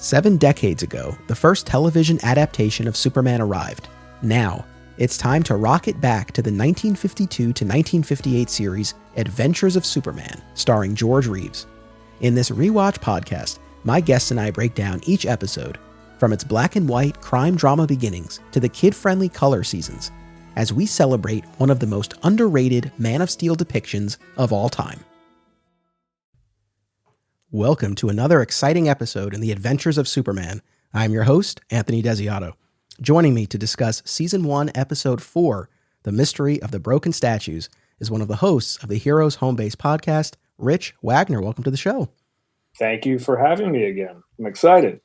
7 decades ago, the first television adaptation of Superman arrived. Now, it's time to rocket back to the 1952 to 1958 series Adventures of Superman, starring George Reeves. In this rewatch podcast, my guests and I break down each episode, from its black and white crime drama beginnings to the kid-friendly color seasons, as we celebrate one of the most underrated Man of Steel depictions of all time. Welcome to another exciting episode in the Adventures of Superman. I'm your host, Anthony Desiato. Joining me to discuss Season 1, Episode 4, The Mystery of the Broken Statues, is one of the hosts of the Heroes HOMEBASE podcast, Rich Wagner. Welcome to the show. Thank you for having me again. I'm excited.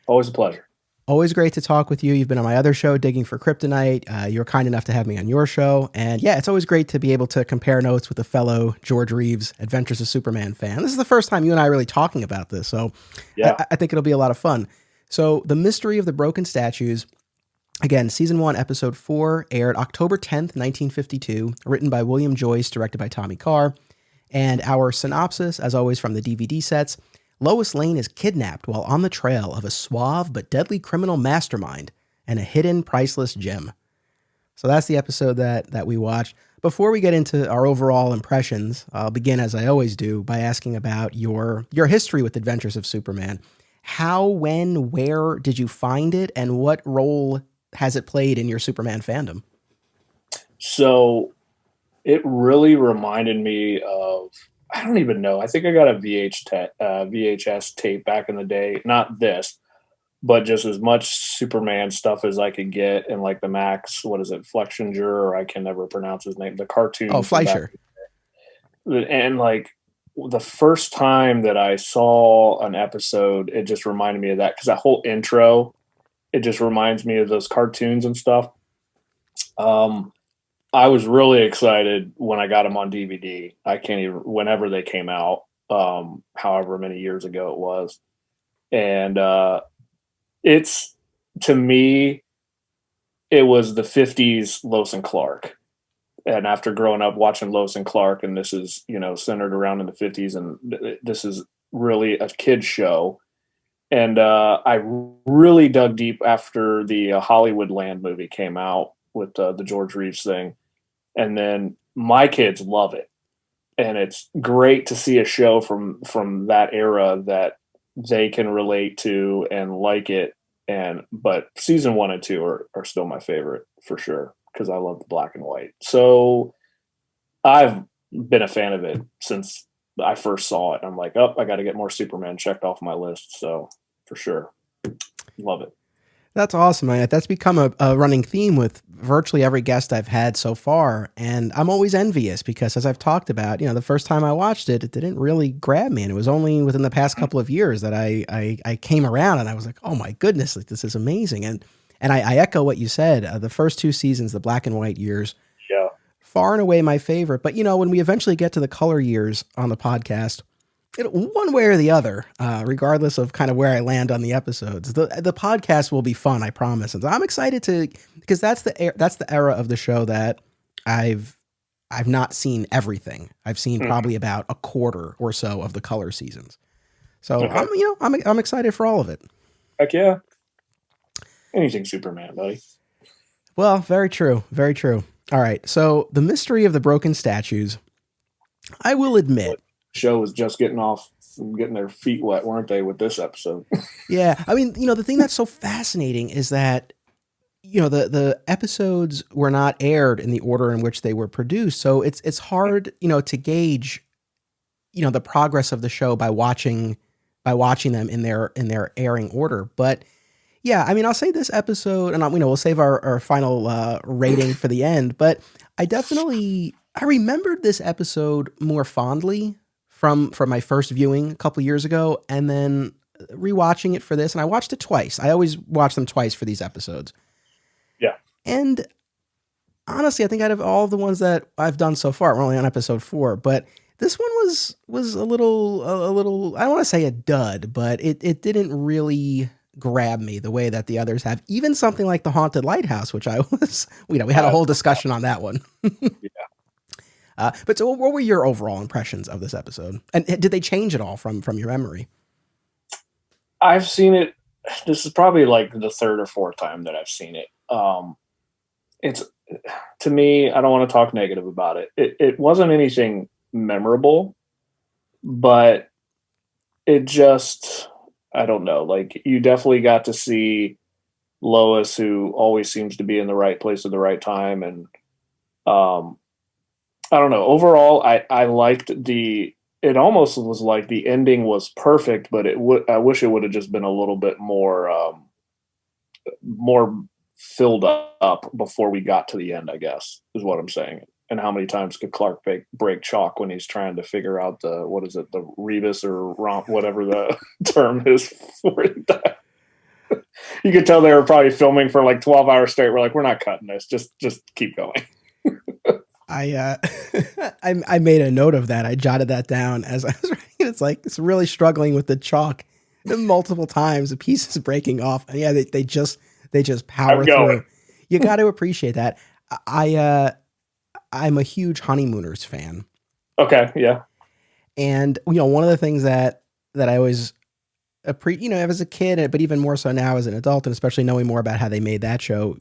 Always a pleasure. Always great to talk with you. You've been on my other show, Digging for Kryptonite. You were kind enough to have me on your show. And yeah, it's always great to be able to compare notes with a fellow George Reeves Adventures of Superman fan. This is the first time you and I are really talking about this, so yeah. I think it'll be a lot of fun. So The Mystery of the Broken Statues, again, Season 1, Episode 4, aired October 10th, 1952, written by William Joyce, directed by Tommy Carr. And our synopsis, as always, from the DVD sets: Lois Lane is kidnapped while on the trail of a suave but deadly criminal mastermind and a hidden priceless gem. So that's the episode that we watched. Before we get into our overall impressions, I'll begin, as I always do, by asking about your history with Adventures of Superman. How, when, where did you find it, and what role has it played in your Superman fandom? So it really reminded me of, I don't even know. I think I got a VHS tape back in the day. Not this, but just as much Superman stuff as I could get. And like the Max, what is it, Flexinger, or I can never pronounce his name, the cartoon. Oh, Fleischer. And like the first time that I saw an episode, it just reminded me of that, because that whole intro, it just reminds me of those cartoons and stuff. I was really excited when I got them on DVD. I can't even, whenever they came out, however many years ago it was. And it's, to me, it was the 50s Lois and Clark. And after growing up watching Lois and Clark, and this is, centered around in the 50s, and this is really a kid's show. And I really dug deep after the Hollywoodland movie came out with the George Reeves thing. And then my kids love it. And it's great to see a show from that era that they can relate to and like it. But season 1 and 2 are still my favorite for sure, because I love the black and white. So I've been a fan of it since I first saw it. I'm like, I got to get more Superman checked off my list. So for sure. Love it. That's awesome. That's become a running theme with virtually every guest I've had so far. And I'm always envious because, as I've talked about, the first time I watched it, it didn't really grab me. And it was only within the past couple of years that I came around and I was like, oh my goodness, like, this is amazing. And I echo what you said. The first 2 seasons, the black and white years, yeah, far and away my favorite. But, when we eventually get to the color years on the podcast, one way or the other, regardless of kind of where I land on the episodes, the podcast will be fun, I promise. And I'm excited because that's the era of the show that I've not seen everything. I've seen probably about a quarter or so of the color seasons. So I'm excited for all of it. Heck yeah. Anything Superman, buddy. Well, very true. Very true. All right. So The Mystery of the Broken Statues, I will admit, show was just getting their feet wet, weren't they, with this episode? Yeah. I mean, the thing that's so fascinating is that, the episodes were not aired in the order in which they were produced. So it's hard, to gauge, the progress of the show by watching them in their airing order. But yeah, I mean, I'll say this episode, and we'll save our final rating for the end, but I remembered this episode more fondly from my first viewing a couple years ago, and then rewatching it for this. And I watched it twice. I always watch them twice for these episodes. Yeah. And honestly, I think out of all the ones that I've done so far, we're only on episode 4, but this one was a little, I don't want to say a dud, but it didn't really grab me the way that the others have. Even something like The Haunted Lighthouse, which we had a whole discussion on that one. Yeah. But so what were your overall impressions of this episode? And did they change at all from your memory? I've seen it. This is probably like the third or fourth time that I've seen it. It's to me, I don't want to talk negative about it. It wasn't anything memorable, but it just, I don't know. Like, you definitely got to see Lois, who always seems to be in the right place at the right time, and I don't know. Overall, I liked the. It almost was like the ending was perfect, but I wish it would have just been a little bit more filled up before we got to the end, I guess, is what I'm saying. And how many times could Clark break chalk when he's trying to figure out the rebus or romp, whatever the term is for that. You could tell they were probably filming for like 12 hours straight. We're like, we're not cutting this. Just keep going. I made a note of that. I jotted that down as I was writing. It's like, it's really struggling with the chalk multiple times. The piece is breaking off. And yeah, they just power through. You got to appreciate that. I'm a huge Honeymooners fan. Okay. Yeah. And, one of the things that I always as a kid, but even more so now as an adult, and especially knowing more about how they made that show,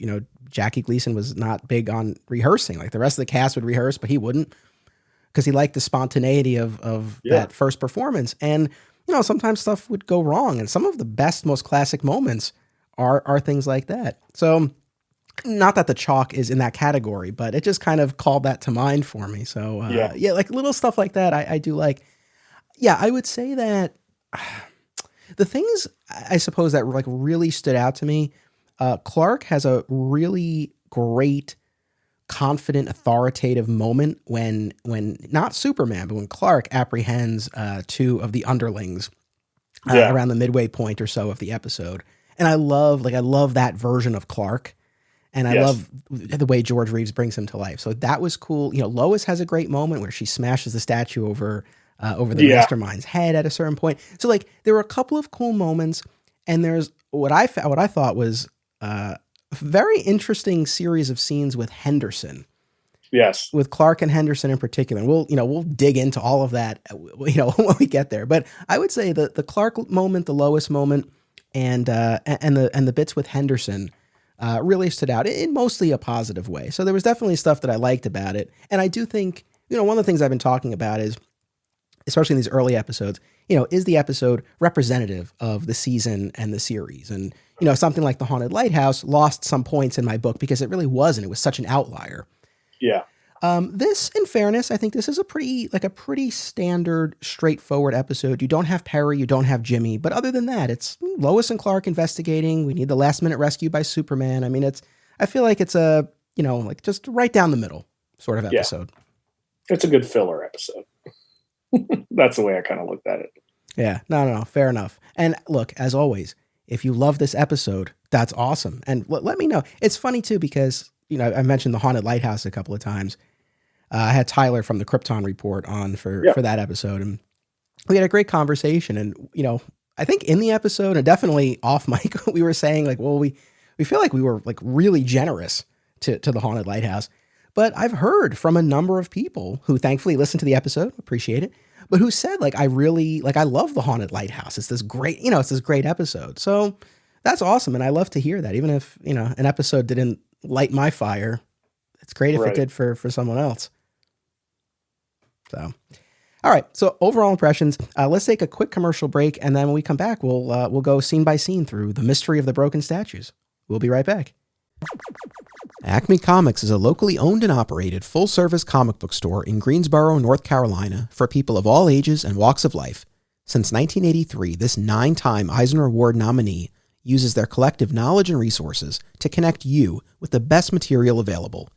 Jackie Gleason was not big on rehearsing. Like, the rest of the cast would rehearse, but he wouldn't, because he liked the spontaneity of that first performance. And, sometimes stuff would go wrong. And some of the best, most classic moments are things like that. So, not that the chalk is in that category, but it just kind of called that to mind for me. So, like little stuff like that, I do like. Yeah, I would say that the things, I suppose, that like really stood out to me, Clark has a really great, confident, authoritative moment when not Superman, but when Clark apprehends two of the underlings around the midway point or so of the episode. And I love that version of Clark. And I love the way George Reeves brings him to life. So that was cool. Lois has a great moment where she smashes the statue over the mastermind's head at a certain point. So like, there were a couple of cool moments, and there's what I thought was a very interesting series of scenes with Henderson. Yes. With Clark and Henderson in particular. And we'll dig into all of that, when we get there. But I would say the Clark moment, the Lois moment, and the bits with Henderson really stood out in mostly a positive way. So there was definitely stuff that I liked about it. And I do think, one of the things I've been talking about is, especially in these early episodes, is the episode representative of the season and the series? And, something like The Haunted Lighthouse lost some points in my book because it really wasn't. It was such an outlier. Yeah. This, in fairness, I think this is a pretty standard, straightforward episode. You don't have Perry, you don't have Jimmy, but other than that, it's Lois and Clark investigating. We need the last minute rescue by Superman. I mean, I feel like it's a, like just right down the middle sort of episode. Yeah. It's a good filler episode. That's the way I kind of looked at it. Yeah, no, fair enough. And look, as always, if you love this episode, that's awesome. And let me know. It's funny too, because, I mentioned The Haunted Lighthouse a couple of times. I had Tyler from the Krypton Report on for that episode, and we had a great conversation. And, I think in the episode, and definitely off mic, we were saying like, well, we feel like we were like really generous to The Haunted Lighthouse. But I've heard from a number of people who thankfully listened to the episode, appreciate it, but who said like, I love The Haunted Lighthouse. It's this great, it's this great episode. So that's awesome. And I love to hear that, even if, an episode didn't light my fire. It's great if it did for someone else. So, all right. So overall impressions, let's take a quick commercial break. And then when we come back, we'll go scene by scene through the mystery of the broken statues. We'll be right back. Acme Comics is a locally owned and operated full-service comic book store in Greensboro, North Carolina, for people of all ages and walks of life. Since 1983, this 9-time Eisner Award nominee uses their collective knowledge and resources to connect you with the best material available.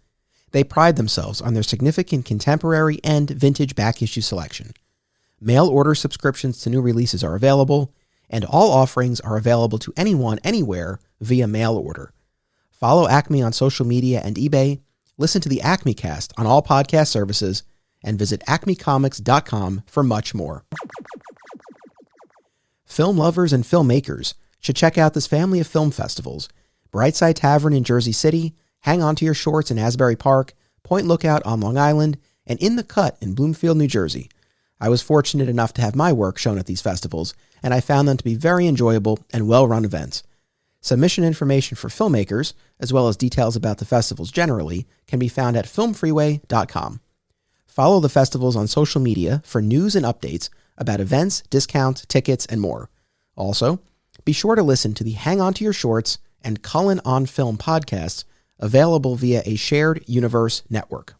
They pride themselves on their significant contemporary and vintage back issue selection. Mail order subscriptions to new releases are available, and all offerings are available to anyone, anywhere, via mail order. Follow Acme on social media and eBay, listen to the Acme Cast on all podcast services, and visit acmecomics.com for much more. Film lovers and filmmakers should check out this family of film festivals: Brightside Tavern in Jersey City, Hang On to Your Shorts in Asbury Park, Point Lookout on Long Island, and In the Cut in Bloomfield, New Jersey. I was fortunate enough to have my work shown at these festivals, and I found them to be very enjoyable and well-run events. Submission information for filmmakers, as well as details about the festivals generally, can be found at filmfreeway.com. Follow the festivals on social media for news and updates about events, discounts, tickets, and more. Also, be sure to listen to the Hang On to Your Shorts and Cullen on Film podcasts, available via a shared universe network.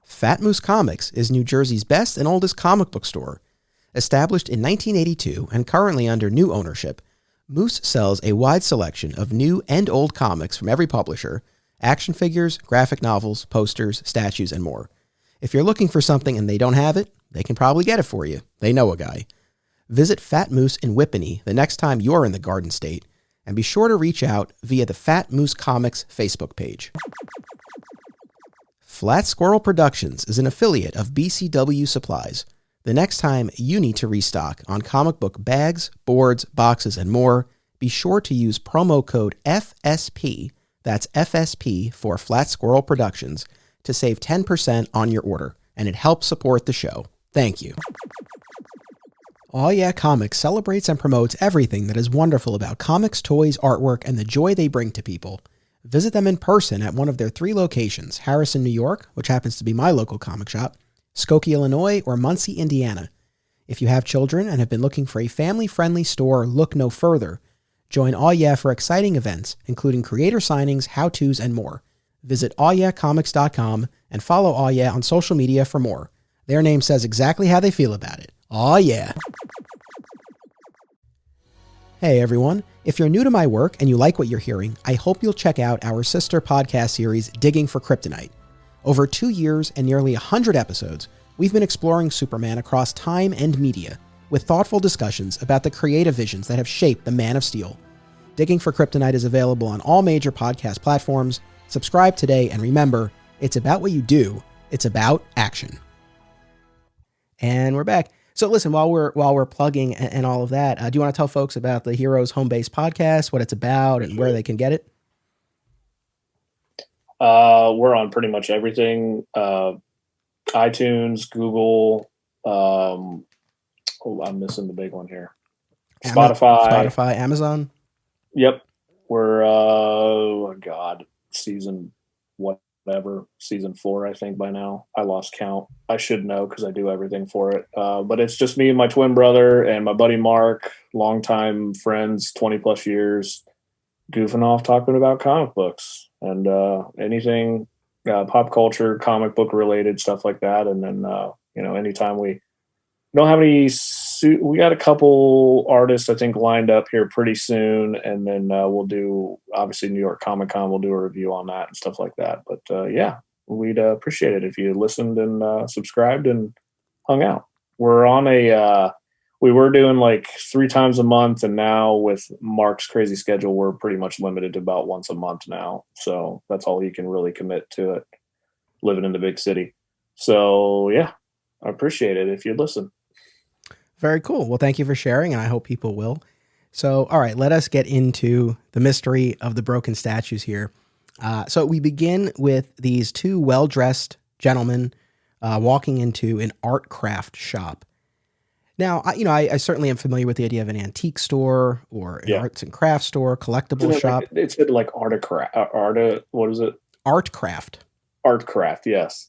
Fat Moose Comics is New Jersey's best and oldest comic book store. Established in 1982 and currently under new ownership, Moose sells a wide selection of new and old comics from every publisher, action figures, graphic novels, posters, statues, and more. If you're looking for something and they don't have it, they can probably get it for you. They know a guy. Visit Fat Moose in Whippany the next time you're in the Garden State, and be sure to reach out via the Fat Moose Comics Facebook page. Flat Squirrel Productions is an affiliate of BCW Supplies. The next time you need to restock on comic book bags, boards, boxes, and more, be sure to use promo code FSP, that's FSP for Flat Squirrel Productions, to save 10% on your order, and it helps support the show. Thank you. Aw Yeah Comics celebrates and promotes everything that is wonderful about comics, toys, artwork, and the joy they bring to people. Visit them in person at one of their 3 locations, Harrison, New York, which happens to be my local comic shop, Skokie, Illinois, or Muncie, Indiana. If you have children and have been looking for a family-friendly store, look no further. Join Aw Yeah for exciting events, including creator signings, how-tos, and more. Visit awyeahcomics.com and follow Aw Yeah on social media for more. Their name says exactly how they feel about it. Aw yeah. Hey everyone, if you're new to my work and you like what you're hearing, I hope you'll check out our sister podcast series, Digging for Kryptonite. Over 2 years and nearly 100 episodes, we've been exploring Superman across time and media, with thoughtful discussions about the creative visions that have shaped the Man of Steel. Digging for Kryptonite is available on all major podcast platforms. Subscribe today, and remember, it's about what you do, it's about action. And we're back. So listen, while we're plugging and all of that, do you want to tell folks about the Heroes HOMEBASE podcast, what it's about, and where they can get it? We're on pretty much everything. iTunes, Google. I'm missing the big one here. Spotify, Amazon. Yep. We're season whatever, season 4, I think by now. I lost count. I should know because I do everything for it. But it's just me and my twin brother and my buddy Mark, longtime friends, 20 plus years, goofing off talking about comic books and anything pop culture, comic book related stuff like that. And then anytime we don't have any we got a couple artists I think lined up here pretty soon, and then we'll do, obviously, New York Comic Con. We'll do a review on that and stuff like that. But we'd appreciate it if you listened and subscribed and hung out. We're on we were doing like 3 times a month, and now with Mark's crazy schedule, we're pretty much limited to about once a month now. So that's all you can really commit to it, living in the big city. So yeah, I appreciate it if you listen. Very cool. Well, thank you for sharing, and I hope people will. So, all right, let us get into the mystery of the broken statues here. So we begin with these 2 well-dressed gentlemen walking into an art craft shop. Now, I certainly am familiar with the idea of an antique store or an arts and crafts store, collectible shop. It's like what is it? Art craft. Art craft, yes.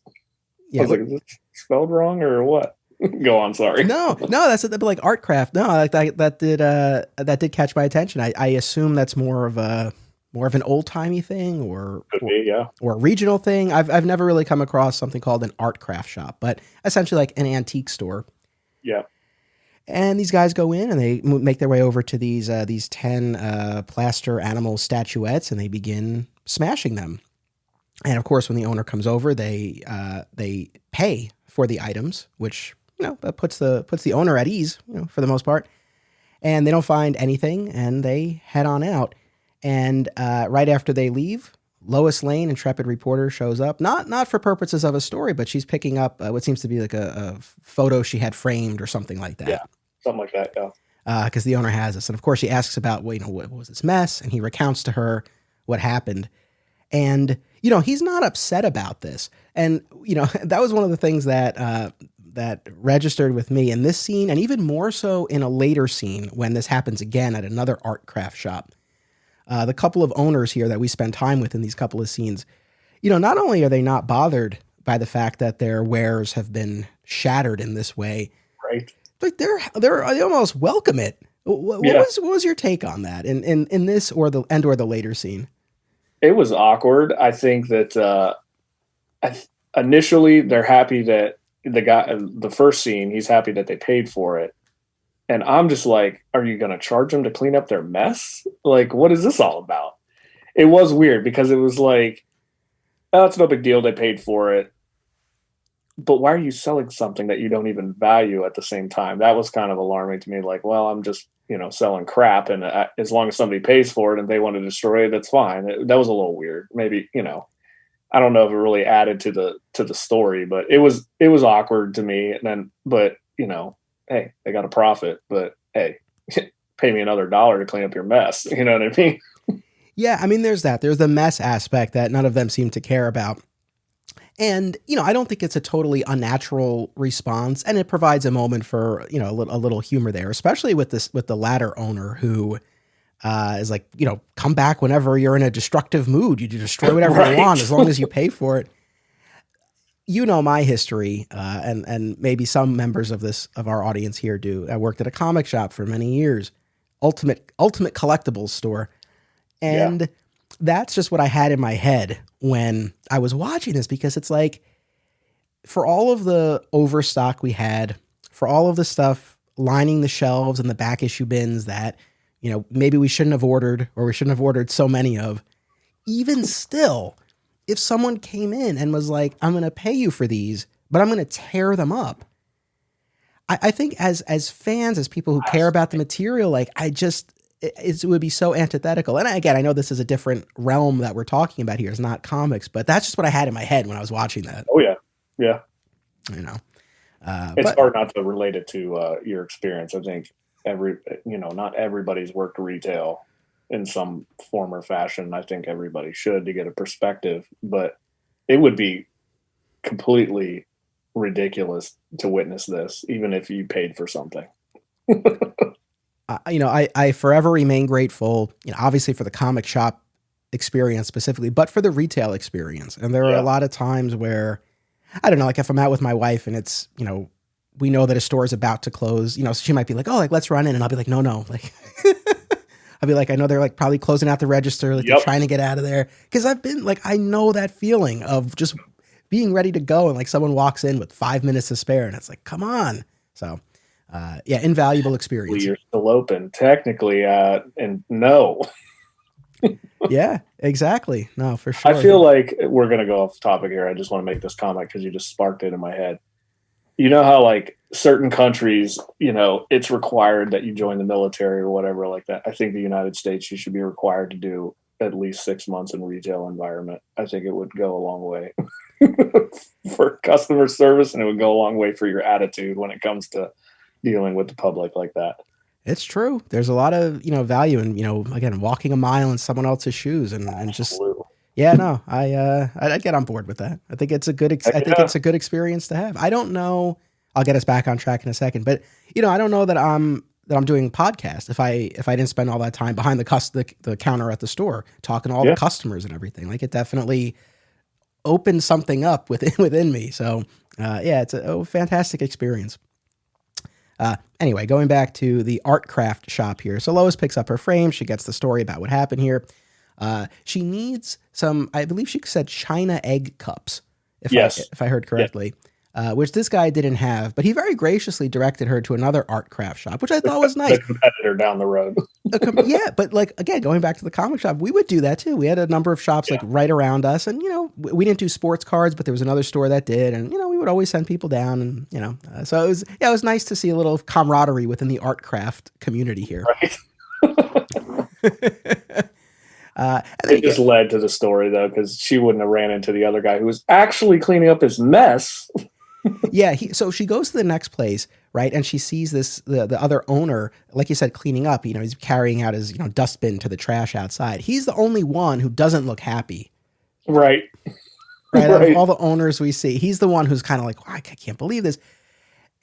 Yeah, I was like, is it spelled wrong or what? Go on, sorry. No, that's like art craft. No, like that did catch my attention. I assume that's more of an old timey thing, or a regional thing. I've never really come across something called an art craft shop, but essentially like an antique store. Yeah. And these guys go in and they make their way over to these 10 plaster animal statuettes, and they begin smashing them. And of course, when the owner comes over, they pay for the items, which that puts the owner at ease, for the most part. And they don't find anything, and they head on out. And right after they leave, Lois Lane, intrepid reporter, shows up, not for purposes of a story, but she's picking up what seems to be like a photo she had framed or something like that. Yeah, something like that, yeah. Because the owner has this. And of course, she asks about, what was this mess? And he recounts to her what happened. And, he's not upset about this. And, that was one of the things that that registered with me in this scene, and even more so in a later scene when this happens again at another art craft shop. The couple of owners here that we spend time with in these couple of scenes, not only are they not bothered by the fact that their wares have been shattered in this way, Right. like they almost welcome it. What was your take on that in this or the later scene? It was awkward. I think that initially they're happy that the first scene, he's happy that they paid for it. And I'm just like, are you going to charge them to clean up their mess? Like, what is this all about? It was weird because it was like, oh, it's no big deal. They paid for it. But why are you selling something that you don't even value at the same time? That was kind of alarming to me. Like, well, I'm just, selling crap. And as long as somebody pays for it and they want to destroy it, that's fine. That was a little weird. Maybe, I don't know if it really added to the story, but it was awkward to me. And then, but, hey, they got a profit, but hey, pay me another $1 to clean up your mess. You know what I mean? Yeah. I mean, there's the mess aspect that none of them seem to care about. And, I don't think it's a totally unnatural response, and it provides a moment for, a little humor there, especially with the latter owner who is like, come back whenever you're in a destructive mood. You destroy whatever Right. you want as long as you pay for it. My history, and maybe some members of our audience here do. I worked at a comic shop for many years, ultimate collectibles store. And that's just what I had in my head when I was watching this, because it's like, for all of the overstock we had, for all of the stuff lining the shelves and the back issue bins that, maybe we shouldn't have ordered, or we shouldn't have ordered so many of, even still, if someone came in and was like, I'm going to pay you for these, but I'm going to tear them up. I think as fans, as people who care about the material, like, it would be so antithetical. And again, I know this is a different realm that we're talking about here. It's not comics, but that's just what I had in my head when I was watching that. Oh yeah. Yeah. It's hard not to relate it to your experience. I think not everybody's worked retail in some form or fashion. I think everybody should, to get a perspective, but it would be completely ridiculous to witness this, even if you paid for something. I forever remain grateful, obviously for the comic shop experience specifically, but for the retail experience. And there are a lot of times where, I don't know, like if I'm out with my wife and it's, we know that a store is about to close, so she might be like, oh, like, let's run in. And I'll be like, no, like, I'll be like, I know they're like probably closing out the register, like they're trying to get out of there. Cause I've been like, I know that feeling of just being ready to go. And like someone walks in with 5 minutes to spare and it's like, come on. So invaluable experience. You're still open technically, and no. Yeah, exactly. No, for sure. I feel like we're going to go off topic here. I just want to make this comment because you just sparked it in my head. You know how like certain countries, it's required that you join the military or whatever like that. I think the United States, you should be required to do at least 6 months in retail environment. I think it would go a long way for customer service, and it would go a long way for your attitude when it comes to dealing with the public like that. It's true. There's a lot of, value in, again, walking a mile in someone else's shoes and just, I'd get on board with that. I think it's a good, it's a good experience to have. I don't know. I'll get us back on track in a second, but I don't know that I'm doing podcast if I didn't spend all that time behind the counter at the store talking to all the customers and everything. Like, it definitely opened something up within me. So it's a fantastic experience. Anyway, going back to the art craft shop here. So Lois picks up her frame. She gets the story about what happened here. She needs some, I believe she said China egg cups, if I heard correctly, which this guy didn't have, but he very graciously directed her to another art craft shop, which I thought was nice. The competitor down the road. But like, again, going back to the comic shop, we would do that too. We had a number of shops like right around us, and we didn't do sports cards, but there was another store that did, and we would always send people down, and so it was nice to see a little camaraderie within the art craft community here. Right. It just led to the story though, because she wouldn't have ran into the other guy who was actually cleaning up his mess. So she goes to the next place, right? And she sees the other owner, like you said, cleaning up. He's carrying out his dustbin to the trash outside. He's the only one who doesn't look happy. Right. Right. Out of all the owners we see, he's the one who's kind of like, oh, I can't believe this.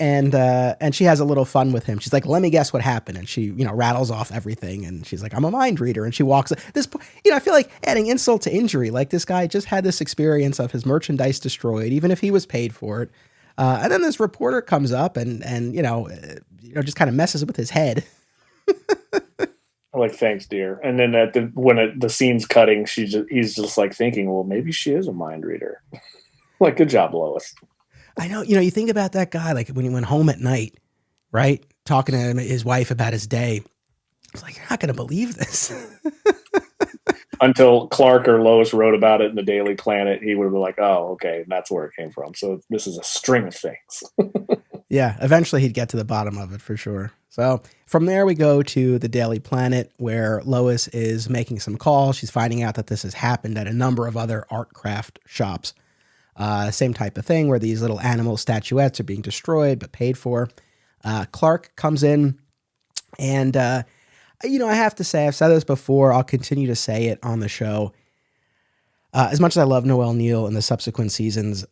And she has a little fun with him. She's like, "Let me guess what happened," and she, rattles off everything. And she's like, "I'm a mind reader," and she walks. I feel like adding insult to injury. Like this guy just had this experience of his merchandise destroyed, even if he was paid for it. And then this reporter comes up and just kind of messes with his head. Like, thanks, dear. And then when the scene's cutting, he's just like thinking, well, maybe she is a mind reader. Like, good job, Lois. I know, you think about that guy, like when he went home at night, right? Talking to his wife about his day. It's like, you're not going to believe this. Until Clark or Lois wrote about it in the Daily Planet, he would have been like, oh, okay, that's where it came from. So this is a string of things. Yeah, eventually he'd get to the bottom of it for sure. So from there, we go to the Daily Planet, where Lois is making some calls. She's finding out that this has happened at a number of other art craft shops. Same type of thing where these little animal statuettes are being destroyed but paid for. Clark comes in and, I have to say, I've said this before, I'll continue to say it on the show. As much as I love Noelle Neal in the subsequent seasons,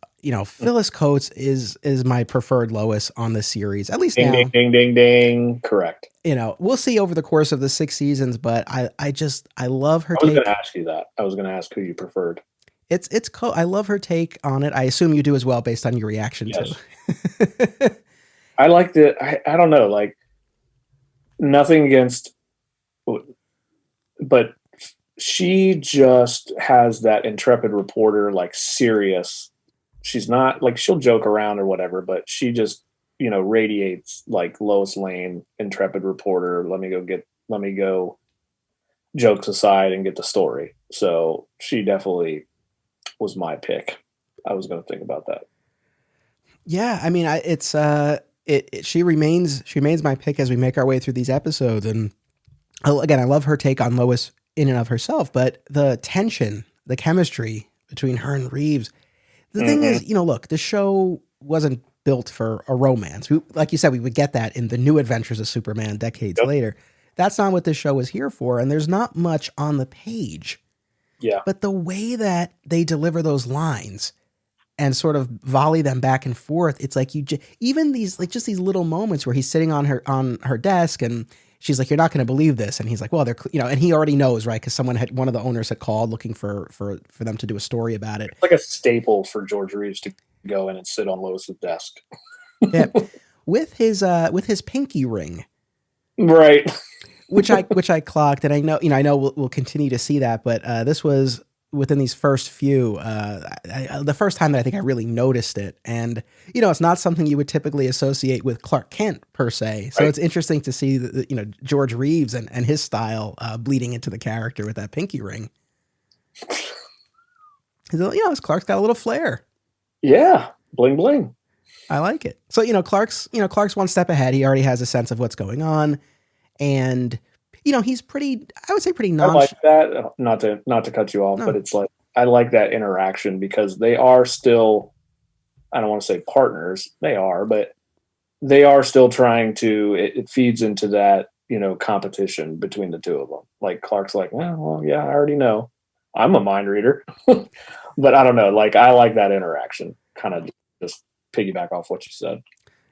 Phyllis Coates is my preferred Lois on the series, at least ding, now. Ding, ding, ding, ding. Correct. We'll see over the course of the 6 seasons, but I love her take. I was take. going to ask you that. I was going to ask who you preferred. I love her take on it. I assume you do as well based on your reaction yes. to it. I liked it. I don't know, like, nothing against, but she just has that intrepid reporter, like, serious. She's not like, she'll joke around or whatever, but she just, radiates like Lois Lane, intrepid reporter. Let me go jokes aside and get the story. So she definitely was my pick. I was going to think about that. Yeah. I mean, she remains my pick as we make our way through these episodes. And again, I love her take on Lois in and of herself, but the tension, the chemistry between her and Reeves, the thing is, look, the show wasn't built for a romance. Like you said, we would get that in the New Adventures of Superman decades later. That's not what this show was here for. And there's not much on the page. Yeah. But the way that they deliver those lines and sort of volley them back and forth, it's like even these, like, just these little moments where he's sitting on her desk and she's like, "You're not going to believe this." And he's like, "Well, they're," and he already knows, right? Because one of the owners had called looking for them to do a story about it. It's like a staple for George Reeves to go in and sit on Lois's desk. Yeah. With his pinky ring. Right. which I clocked, and I know we'll continue to see that, but this was within these first few, the first time that I think I really noticed it, and it's not something you would typically associate with Clark Kent per se. So It's interesting to see George Reeves and his style bleeding into the character with that pinky ring. Clark's got a little flair. Yeah, bling bling. I like it. So Clark's one step ahead. He already has a sense of what's going on. And, he's pretty, I would say pretty I like that. Not to cut you off, but it's like, I like that interaction because they are still, I don't want to say partners. They are, but they are still trying to, it feeds into that, competition between the two of them. Like Clark's like, well, yeah, I already know. I'm a mind reader, but I don't know. Like, I like that interaction, kind of just piggyback off what you said.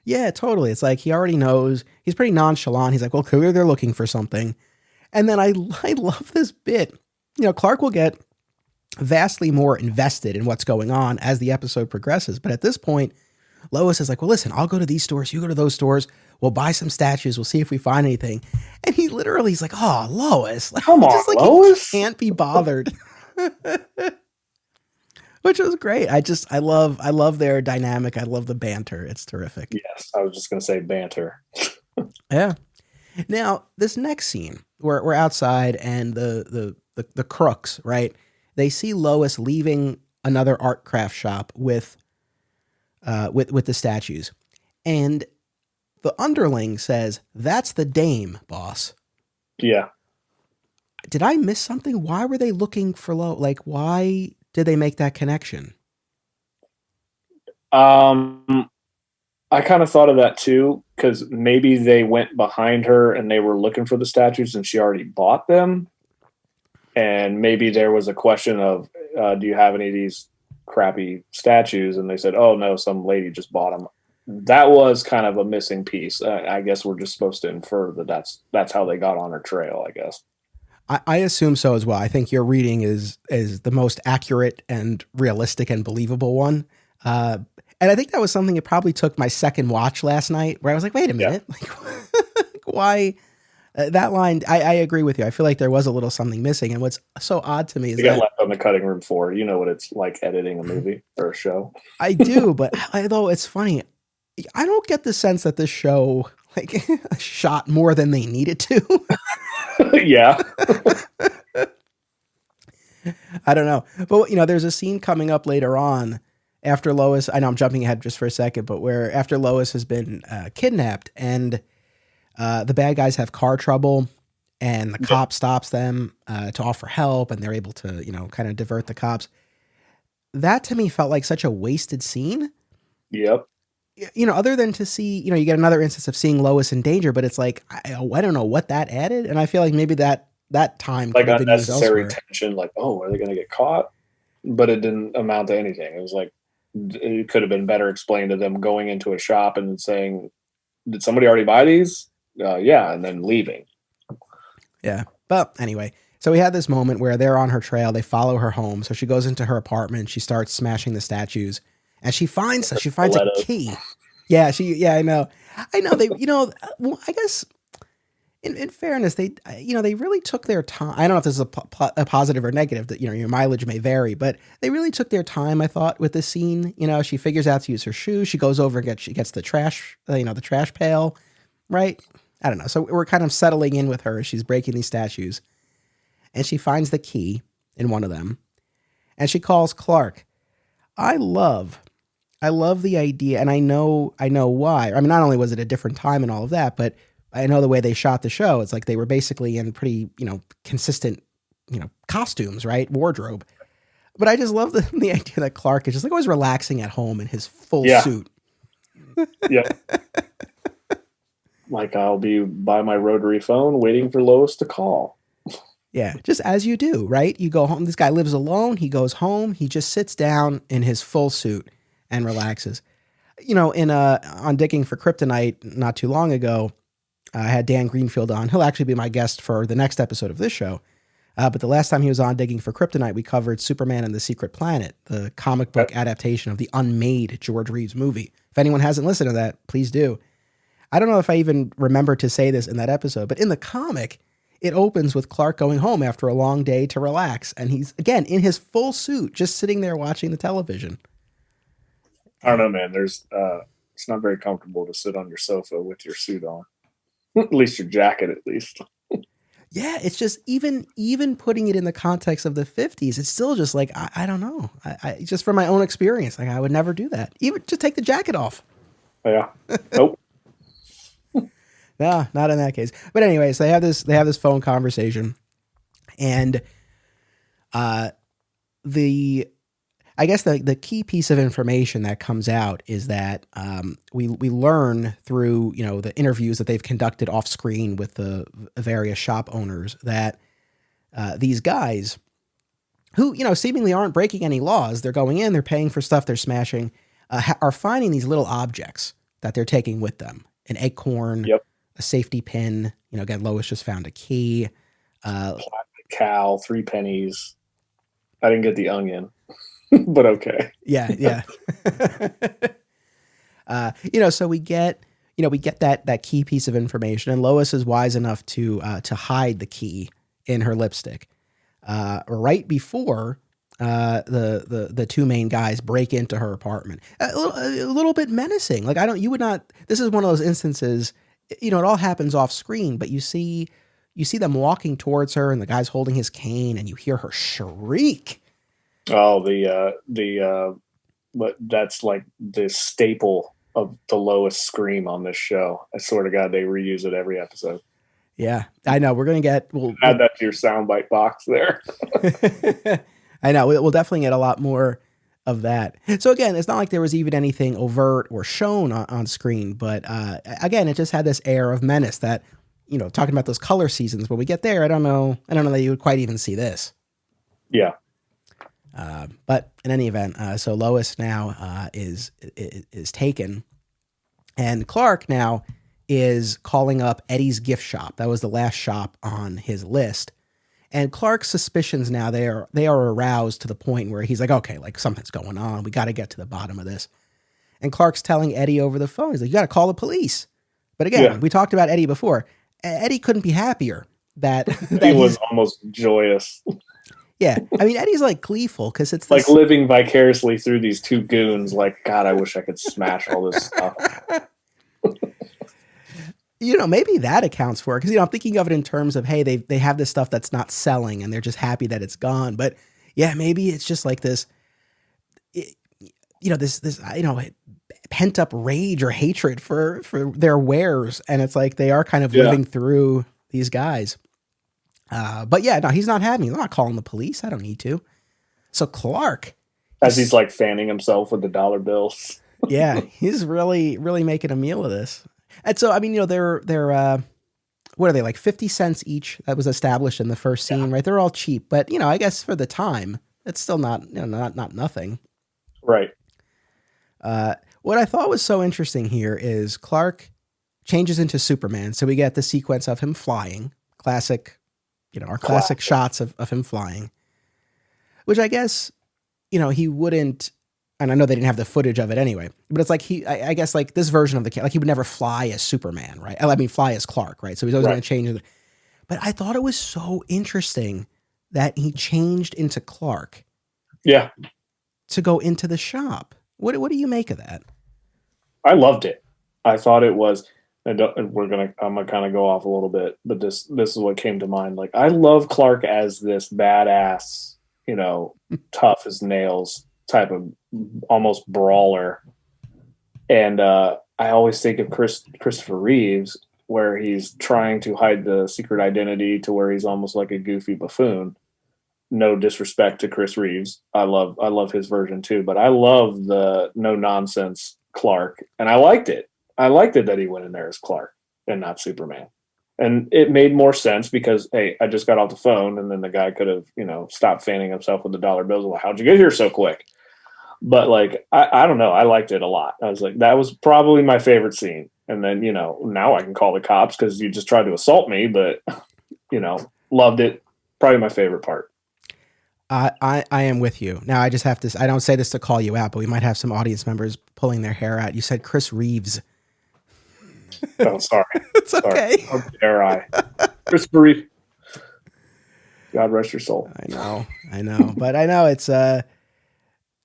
Yeah, totally. It's like he already knows. He's pretty nonchalant. He's like, well, clearly they're looking for something. And then I love this bit. Clark will get vastly more invested in what's going on as the episode progresses. But at this point, Lois is like, well, listen, I'll go to these stores. You go to those stores. We'll buy some statues. We'll see if we find anything. And he's like, oh, Lois. Come on, just like Lois. He can't be bothered. Which was great. I love their dynamic. I love the banter. It's terrific. Yes, I was just going to say banter. Yeah. Now, this next scene, we're outside and the crooks, right? They see Lois leaving another art craft shop with the statues. And the underling says, "That's the dame, boss." Yeah. Did I miss something? Why were they looking for Lois? Like, why did they make that connection? I kind of thought of that too, because maybe they went behind her and they were looking for the statues and she already bought them. And maybe there was a question of, do you have any of these crappy statues? And they said, oh no, some lady just bought them. that was kind of a missing piece. I guess we're just supposed to infer that that's how they got on her trail, I guess. I assume so as well. I think your reading is the most accurate and realistic and believable one. And I think that was something it probably took my second watch last night where I was like, wait a Yeah. minute, like, why that line? I agree with you. I feel like there was a little something missing. And what's so odd to me is They get that left on the cutting room floor. You know what it's like editing a movie or a show. I do, but although it's funny, I don't get the sense that this show like shot more than they needed to. Yeah. I don't know. But, there's a scene coming up later on after Lois. I know I'm jumping ahead just for a second, but where after Lois has been kidnapped and the bad guys have car trouble and the cop stops them to offer help and they're able to, kind of divert the cops. That to me felt like such a wasted scene. Yep. Other than to see, you get another instance of seeing Lois in danger, but it's like, I don't know what that added. And I feel like maybe that time Like could have been used unnecessary elsewhere. tension, like, oh, are they going to get caught? But it didn't amount to anything. It was like, it could have been better explained to them going into a shop and saying, did somebody already buy these? Yeah. And then leaving. Yeah. But anyway, so we had this moment where they're on her trail. They follow her home. So she goes into her apartment. She starts smashing the statues and she finds a key. Yeah. I know. They, well, I guess in fairness, they really took their time. I don't know if this is a positive or negative that, your mileage may vary, but they really took their time, I thought, with this scene. She figures out to use her shoes. She goes over and gets the trash, the trash pail, right? I don't know. So we're kind of settling in with her as she's breaking these statues. And she finds the key in one of them. And she calls Clark. I love the idea, and I know why. I mean, not only was it a different time and all of that, but I know the way they shot the show. It's like they were basically in pretty, consistent, costumes, right? Wardrobe. But I just love the idea that Clark is just like always relaxing at home in his full suit. Yeah. Like I'll be by my rotary phone waiting for Lois to call. Yeah, just as you do, right? You go home. This guy lives alone. He goes home. He just sits down in his full suit and relaxes. On Digging for Kryptonite not too long ago, I had Dan Greenfield on. He'll actually be my guest for the next episode of this show. But the last time he was on Digging for Kryptonite, we covered Superman and the Secret Planet, the comic book adaptation of the unmade George Reeves movie. If anyone hasn't listened to that, please do. I don't know if I even remember to say this in that episode, but in the comic, it opens with Clark going home after a long day to relax. And he's, again, in his full suit, just sitting there watching the television. I don't know, man. It's not very comfortable to sit on your sofa with your suit on. At least your jacket, at least. Yeah, it's just even putting it in the context of the 50s, it's still just like, I don't know. I just from my own experience, like I would never do that. Even just take the jacket off. Yeah. Nope. No, not in that case. But anyways, they have this phone conversation, and I guess the key piece of information that comes out is that we learn through the interviews that they've conducted off screen with the various shop owners that these guys who seemingly aren't breaking any laws, they're going in, they're paying for stuff, they're smashing, are finding these little objects that they're taking with them: an acorn, a safety pin. Again, Lois just found a key, plastic cow, 3 pennies. I didn't get the onion. But okay. Yeah. So we get that key piece of information, and Lois is wise enough to hide the key in her lipstick, right before the two main guys break into her apartment. A little bit menacing. Like you would not. This is one of those instances. It all happens off screen, but you see them walking towards her, and the guy's holding his cane, and you hear her shriek. Oh, but that's like the staple of the Lois scream on this show. I swear to God, they reuse it every episode. Yeah, I know. We're gonna we'll add that to your soundbite box there. I know we'll definitely get a lot more of that. So again, it's not like there was even anything overt or shown on screen, but again, it just had this air of menace that talking about those color seasons. When we get there, I don't know that you would quite even see this. Yeah. But in any event, so Lois now is taken, And Clark now is calling up Eddie's gift shop. That was the last shop on his list. And Clark's suspicions now, they are aroused to the point where he's like, okay, like something's going on. We got to get to the bottom of this. And Clark's telling Eddie over the phone, he's like, you got to call the police. But again, we talked about Eddie before. Eddie couldn't be happier that he was almost joyous. Yeah. I mean, Eddie's like gleeful because it's like living vicariously through these two goons. Like, God, I wish I could smash all this stuff. Maybe that accounts for it. Because, I'm thinking of it in terms of, hey, they have this stuff that's not selling and they're just happy that it's gone. But yeah, maybe it's just like this, this pent up rage or hatred for their wares. And it's like they are kind of living through these guys. But yeah, no, he's not having it. I'm not calling the police. I don't need to. So Clark, as he's like fanning himself with the dollar bills. Yeah, he's really, really making a meal of this. And so, I mean, they're what are they, like 50 cents each? That was established in the first scene, right? They're all cheap, but I guess for the time, it's still not nothing. Right. What I thought was so interesting here is Clark changes into Superman. So we get the sequence of him flying, classic, our classic shots of him flying, which I guess, he wouldn't, and I know they didn't have the footage of it anyway, but it's like I guess like this version of like he would never fly as Superman, right? I mean, fly as Clark, right? So he's always going to change. But I thought it was so interesting that he changed into Clark. Yeah. To go into the shop. What do you make of that? I loved it. I thought it was, I'm gonna kind of go off a little bit, but this is what came to mind. Like, I love Clark as this badass, tough as nails type of almost brawler. And I always think of Christopher Reeves, where he's trying to hide the secret identity to where he's almost like a goofy buffoon. No disrespect to Chris Reeves. I love his version too, but I love the no nonsense Clark, and I liked it. I liked it that he went in there as Clark and not Superman. And it made more sense because, hey, I just got off the phone, and then the guy could have, stopped fanning himself with the dollar bills. Well, how'd you get here so quick? But like, I don't know. I liked it a lot. I was like, that was probably my favorite scene. And then, now I can call the cops because you just tried to assault me, but, loved it. Probably my favorite part. I am with you. Now, I just have to, I don't say this to call you out, but we might have some audience members pulling their hair out. You said Chris Reeves. Oh, sorry. It's okay. How dare I? Christopher Reeve. God rest your soul. I know. But I know it's,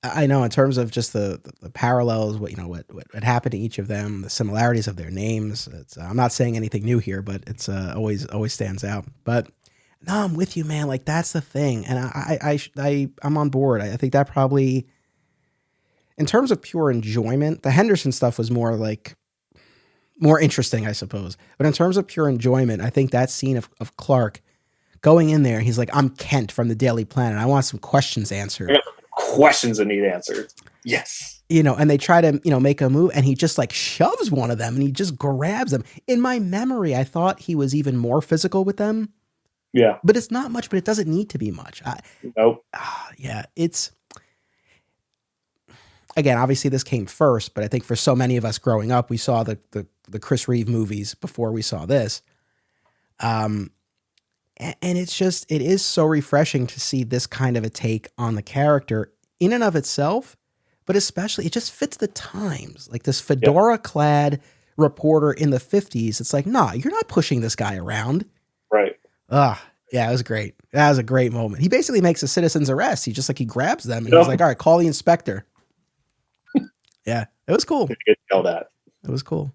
I know in terms of just the parallels, what happened to each of them, the similarities of their names. It's, I'm not saying anything new here, but it's always stands out. But no, I'm with you, man. Like, that's the thing. And I'm on board. I think that probably, in terms of pure enjoyment, the Henderson stuff was more interesting, I suppose. But in terms of pure enjoyment, I think that scene of Clark going in there, he's like, I'm Kent from the Daily Planet. I want some questions answered. Questions that need answered. Yes. And they try to, make a move, and he just like shoves one of them and he just grabs them. In my memory, I thought he was even more physical with them. Yeah. But it's not much, but it doesn't need to be much. Nope. Yeah. It's, again, obviously this came first, but I think for so many of us growing up, we saw the Chris Reeve movies before we saw this. And it is so refreshing to see this kind of a take on the character in and of itself, but especially it just fits the times. Like this fedora clad reporter in the 50s. It's like, nah, you're not pushing this guy around. Right. Yeah, it was great. That was a great moment. He basically makes a citizen's arrest. He grabs them and he's like, all right, call the inspector. Yeah, it was cool. Get yelled at. It was cool.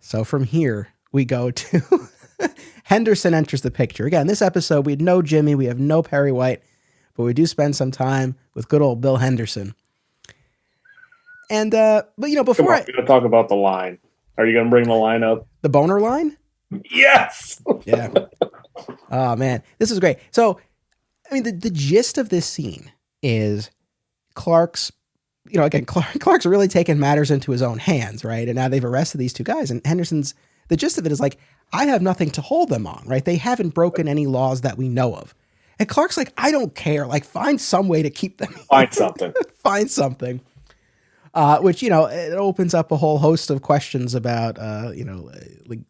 So from here, we go to Henderson enters the picture. Again, this episode, we had no Jimmy, we have no Perry White, but we do spend some time with good old Bill Henderson. And, but before we're going to talk about the line. Are you going to bring the line up? The boner line? Yes. Yeah. Oh man, this is great. So, I mean, the gist of this scene is Clark's, Clark's really taken matters into his own hands, right? And now they've arrested these two guys, and the gist of it is like, I have nothing to hold them on, right? They haven't broken any laws that we know of. And Clark's like, I don't care. Like, find some way to keep them. Find something. Find something. Which, it opens up a whole host of questions about,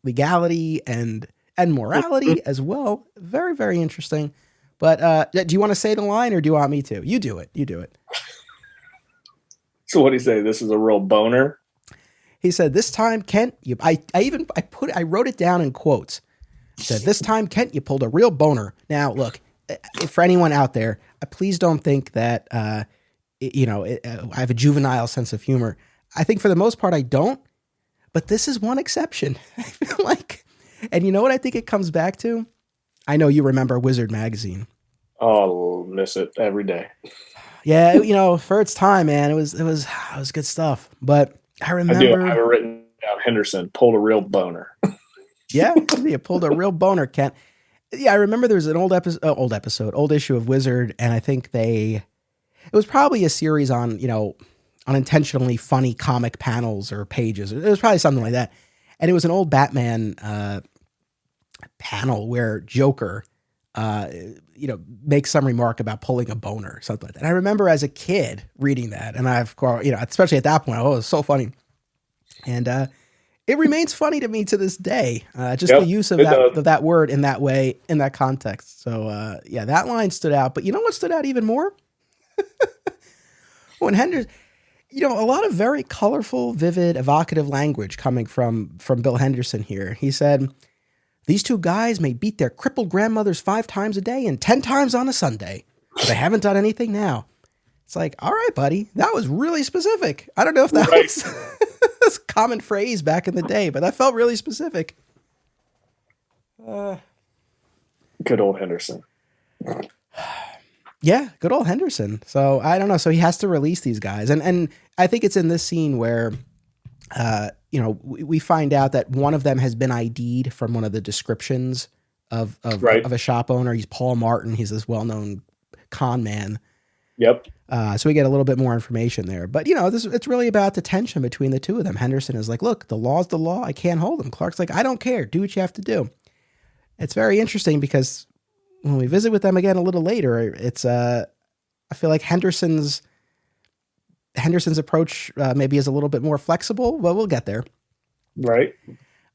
legality and morality as well. Very, very interesting. But do you want to say the line or do you want me to? You do it. You do it. So what do you say? This is a real boner. He said, "This time, Kent, I wrote it down in quotes. He said, this time, Kent, you pulled a real boner." Now, look, for anyone out there, please don't think that, I have a juvenile sense of humor. I think for the most part, I don't, but this is one exception. I feel like, and you know what I think it comes back to? I know you remember Wizard Magazine. Oh, I'll miss it every day. Yeah, for its time, man, it was good stuff. But I remember I have it written down. Henderson pulled a real boner. Yeah, you pulled a real boner, Kent. Yeah, I remember there was an old issue of Wizard, and I think it was probably a series on, unintentionally funny comic panels or pages. It was probably something like that. And it was an old Batman panel where Joker, makes some remark about pulling a boner or something like that. And I remember as a kid reading that, and I've, especially at that point, it was so funny. And it remains funny to me to this day, just the use of that word in that way, in that context. So, that line stood out. But you know what stood out even more? When Henderson, a lot of very colorful, vivid, evocative language coming from Bill Henderson here. He said, "These two guys may beat their crippled grandmothers 5 times a day and 10 times on a Sunday, but they haven't done anything now." It's like, all right, buddy, that was really specific. I don't know if that was a common phrase back in the day, but that felt really specific. Good old Henderson. Yeah, good old Henderson. So I don't know. So he has to release these guys. And I think it's in this scene where, we find out that one of them has been ID'd from one of the descriptions of a shop owner. He's Paul Martin. He's this well-known con man. Yep. So we get a little bit more information there. But, it's really about the tension between the two of them. Henderson is like, look, the law's the law. I can't hold him. Clark's like, I don't care. Do what you have to do. It's very interesting because when we visit with them again a little later, it's I feel like Henderson's approach maybe is a little bit more flexible. Well, we'll get there. Right.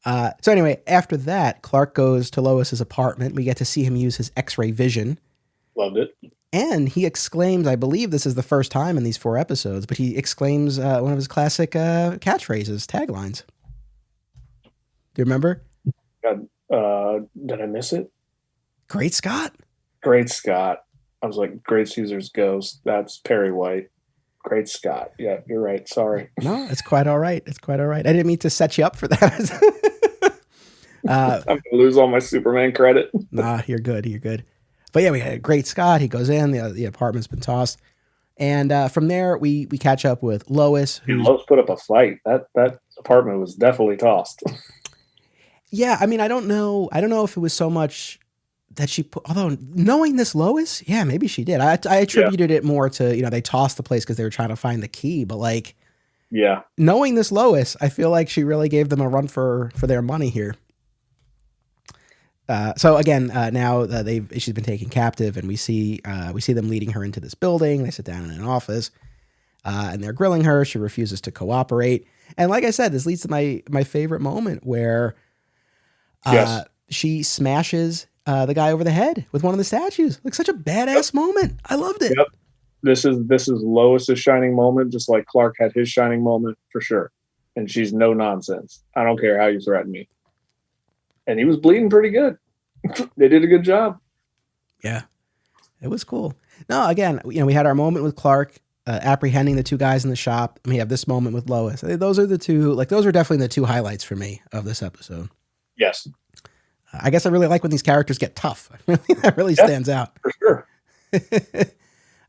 So anyway, after that, Clark goes to Lois's apartment. We get to see him use his X-ray vision. Loved it. And he exclaims, I believe this is the first time in these 4 episodes, but he exclaims one of his classic catchphrases, taglines. Do you remember? Did I miss it? Great Scott. Great Scott. I was like, Great Caesar's Ghost. That's Perry White. Great Scott. Yeah, you're right. Sorry. No, it's quite all right. It's quite all right. I didn't mean to set you up for that. I'm going to lose all my Superman credit. Nah, you're good. You're good. But yeah, we had a Great Scott. He goes in, the apartment's been tossed. And from there, we catch up with Lois. Lois put up a fight. That apartment was definitely tossed. Yeah, I mean, I don't know if it was so much that she put, although knowing this Lois, yeah, maybe she did. I attributed it more to, they tossed the place because they were trying to find the key. But knowing this Lois, I feel like she really gave them a run for their money here. So again, now she's been taken captive, and we see them leading her into this building. They sit down in an office, and they're grilling her. She refuses to cooperate. And like I said, this leads to my favorite moment where she smashes the guy over the head with one of the statues. Like such a badass moment. I loved it. Yep. This is Lois's shining moment, just like Clark had his shining moment for sure. And she's no nonsense. I don't care how you threaten me. And he was bleeding pretty good. They did a good job. Yeah, it was cool. No, again, we had our moment with Clark apprehending the 2 guys in the shop. And we have this moment with Lois. Those are the two. Those are definitely the 2 highlights for me of this episode. Yes. I guess I really like when these characters get tough. That really stands out. For sure.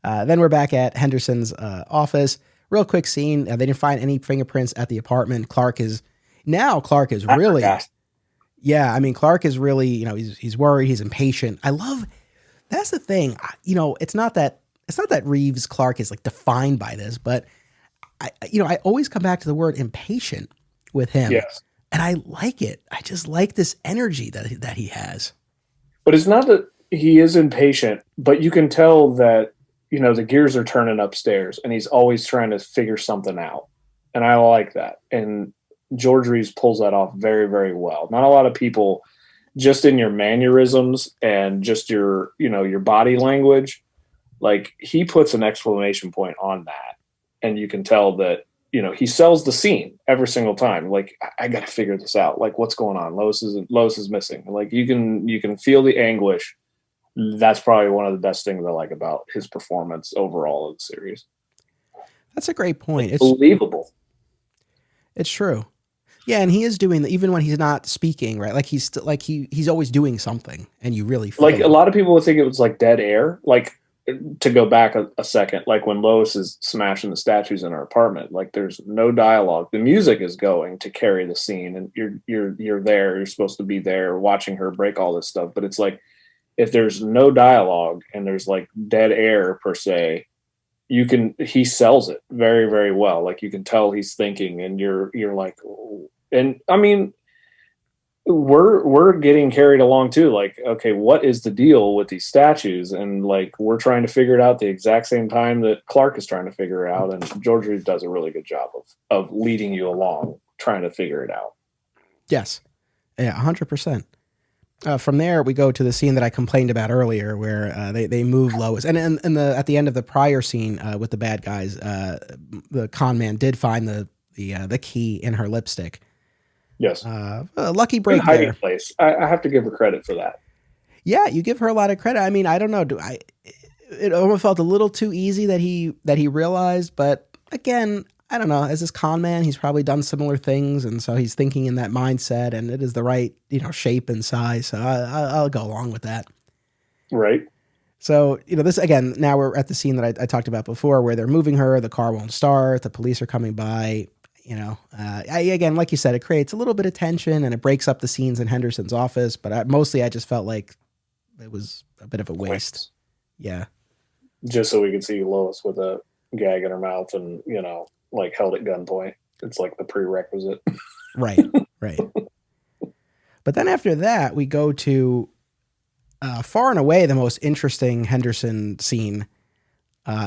Then we're back at Henderson's office. Real quick scene. They didn't find any fingerprints at the apartment. Clark is really... Yeah, I mean, Clark is really, he's worried, he's impatient. That's the thing. It's not that Reeves Clark is defined by this, but I always come back to the word impatient with him. Yes. And I like it. I just like this energy that he has. But it's not that he is impatient, but you can tell that the gears are turning upstairs, and he's always trying to figure something out. And I like that. And George Reeves pulls that off very, very well. Not a lot of people, just in your mannerisms and just your body language, like he puts an exclamation point on that. And you can tell that, he sells the scene every single time. Like, I got to figure this out. Like, what's going on? Lois is missing. Like, you can feel the anguish. That's probably one of the best things I like about his performance overall of the series. That's a great point. It's believable. It's true. Yeah, and he is doing even when he's not speaking, right? Like he's always doing something, and you really feel like a lot of people would think it was like dead air. Like, to go back a second, like when Lois is smashing the statues in her apartment, like there's no dialogue. The music is going to carry the scene, and you're there. You're supposed to be there watching her break all this stuff. But it's like, if there's no dialogue and there's like dead air per se, he sells it very, very well. Like, you can tell he's thinking, and you're like, and I mean, we're getting carried along too. Like, okay, what is the deal with these statues? And like, we're trying to figure it out the exact same time that Clark is trying to figure it out. And George Reeves does a really good job of leading you along, trying to figure it out. Yes. Yeah, 100%. From there, we go to the scene that I complained about earlier, where they move Lois, and at the end of the prior scene with the bad guys, the con man did find the key in her lipstick. Yes, a lucky break hiding there. Place. I have to give her credit for that. Yeah, you give her a lot of credit. I mean, I don't know. It almost felt a little too easy that he realized, but again, I don't know. As this con man, he's probably done similar things, and so he's thinking in that mindset, and it is the right, shape and size. So I'll go along with that. Right. So, this again, now we're at the scene that I talked about before, where they're moving her, the car won't start, the police are coming by. Again, like you said, it creates a little bit of tension, and it breaks up the scenes in Henderson's office. But I just felt like it was a bit of a waste. Yeah. Just so we could see Lois with a gag in her mouth and, like held at gunpoint. It's like the prerequisite. Right. But then after that, we go to far and away the most interesting Henderson scene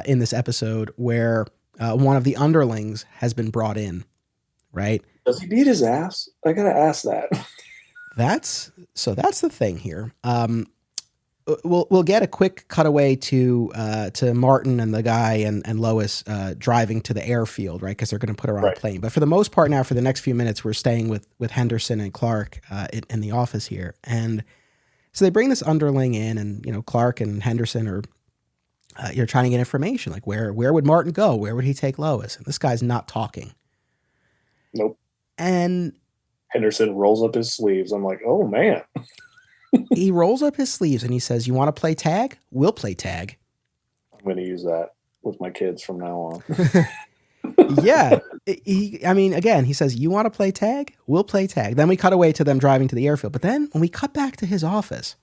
in this episode, where one of the underlings has been brought in, right? Does he beat his ass? I gotta ask that. That's the thing here. We'll get a quick cutaway to Martin and the guy and Lois driving to the airfield, right? Because they're going to put her on a plane. But for the most part now, for the next few minutes, we're staying with Henderson and Clark in the office here. And so they bring this underling in, and Clark and Henderson are you're trying to get information, like where would Martin go? Where would he take Lois? And this guy's not talking. Nope. And Henderson rolls up his sleeves. I'm like, oh man. He rolls up his sleeves and he says, "You want to play tag? We'll play tag." I'm going to use that with my kids from now on. Yeah. He says, "You want to play tag? We'll play tag." Then we cut away to them driving to the airfield. But then when we cut back to his office,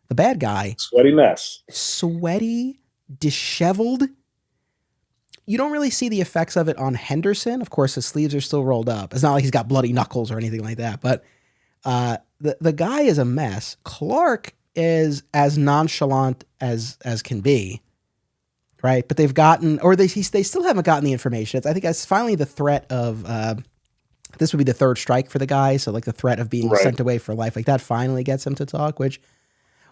the bad guy, sweaty mess, sweaty, disheveled. You don't really see the effects of it on Henderson. Of course, his sleeves are still rolled up. It's not like he's got bloody knuckles or anything like that. But the guy is a mess. Clark is as nonchalant as can be, right? But they've gotten, or they still haven't gotten the information. I think that's finally the threat of this would be the third strike for the guy. So like the threat of being sent away for life, like that finally gets him to talk, which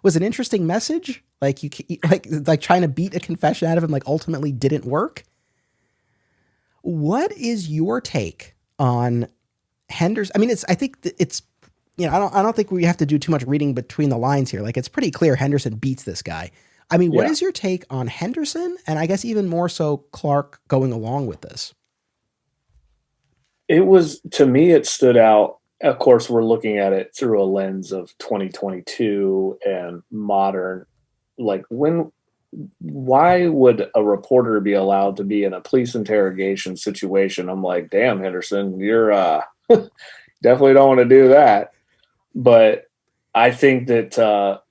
was an interesting message. Like like trying to beat a confession out of him, like ultimately didn't work. What is your take on Henderson? I mean, I think it's. I don't think we have to do too much reading between the lines here. Like, it's pretty clear Henderson beats this guy. I mean, what is your take on Henderson? And I guess even more so Clark going along with this. It was, to me, it stood out. Of course, we're looking at it through a lens of 2022 and modern. Like, why would a reporter be allowed to be in a police interrogation situation? I'm like, damn, Henderson, you're definitely don't want to do that. But I think that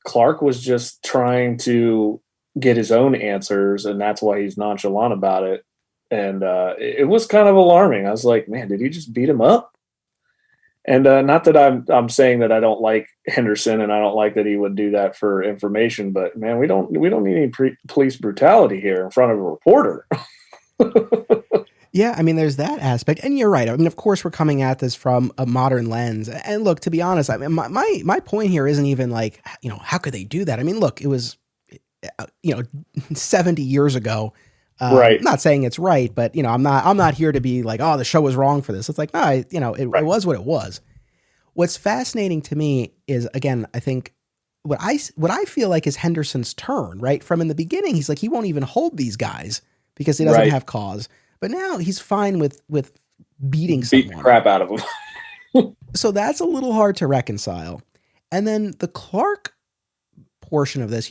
Clark was just trying to get his own answers, and that's why he's nonchalant about it. And it was kind of alarming. I was like, man, did he just beat him up? And not that I'm saying that I don't like Henderson and I don't like that he would do that for information, but man, we don't need any police brutality here in front of a reporter. Yeah, I mean, there's that aspect, and you're right. I mean, of course, we're coming at this from a modern lens. And look, to be honest, I mean, my point here isn't even like, how could they do that? I mean, look, it was, 70 years ago. Right. I'm not saying it's right, but I'm not here to be like, oh, the show was wrong for this. It's like, no, it was what it was. What's fascinating to me is, again, I think what I feel like is Henderson's turn, right? From in the beginning, he's like, he won't even hold these guys because he doesn't have cause. But now he's fine with beating someone. Beat the crap out of him. So that's a little hard to reconcile. And then the Clark portion of this,